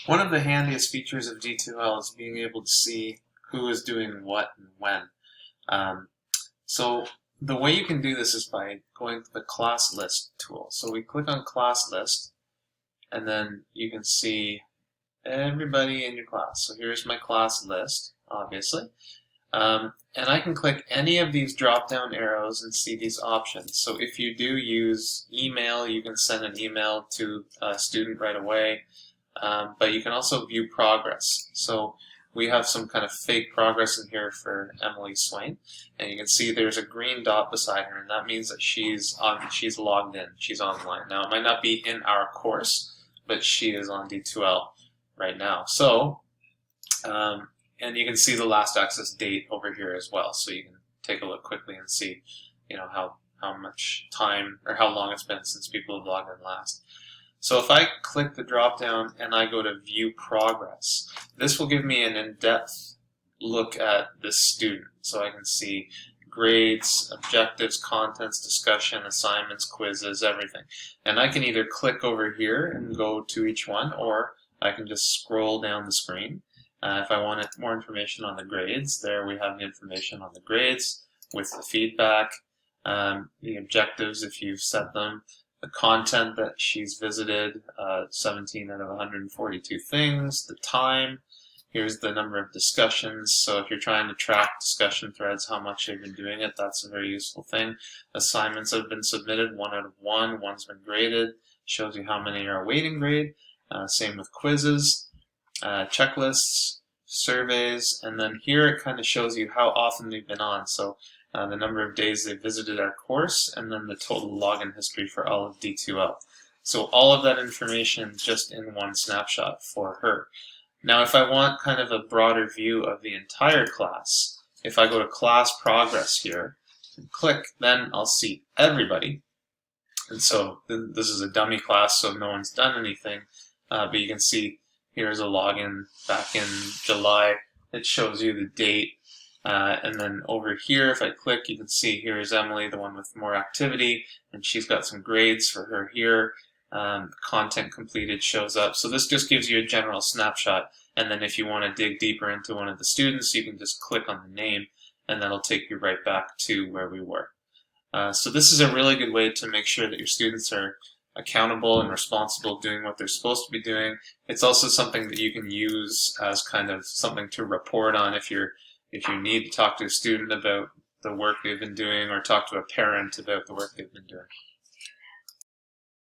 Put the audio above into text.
One of the handiest features of D2L is being able to see who is doing what and when. So the way you can do this is by going to the class list tool. So we click on class list, and then you can see everybody in your class. So here's my class list, obviously. And I can click any of these drop-down arrows and see these options. So if you do use email, you can send an email to a student right away, but you can also view progress. So we have some kind of fake progress in here for Emily Swain, and you can see there's a green dot beside her, and that means that she's logged in, she's online. Now it might not be in our course, but she is on D2L right now. So and you can see the last access date over here as well, so you can take a look quickly and see, how much time or how long it's been since people have logged in last. So if I click the drop down and I go to view progress, this will give me an in-depth look at this student. So I can see grades, objectives, contents, discussion, assignments, quizzes, everything. And I can either click over here and go to each one, or I can just scroll down the screen. If I wanted more information on the grades, there we have the information on the grades with the feedback, the objectives if you've set them, the content that she's visited, 17 out of 142 things, the time, here's the number of discussions. So if you're trying to track discussion threads, how much they've been doing it, that's a very useful thing. Assignments have been submitted, 1 out of 1, one's been graded, shows you how many are awaiting grade. Same with quizzes. Checklists, surveys, and then here it kind of shows you how often they've been on. So the number of days they visited our course, and then the total login history for all of D2L. So all of that information just in one snapshot for her. Now if I want kind of a broader view of the entire class, if I go to class progress here and click, then I'll see everybody. And so this is a dummy class, so no one's done anything, but you can see here's a login back in July. It shows you the date. And then over here, if I click, you can see here's Emily, the one with more activity, and she's got some grades for her here. Content completed shows up. So this just gives you a general snapshot. And then if you want to dig deeper into one of the students, you can just click on the name, and that'll take you right back to where we were. So this is a really good way to make sure that your students are accountable and responsible, doing what they're supposed to be doing. It's also something that you can use as kind of something to report on if you need to talk to a student about the work they've been doing, or talk to a parent about the work they've been doing.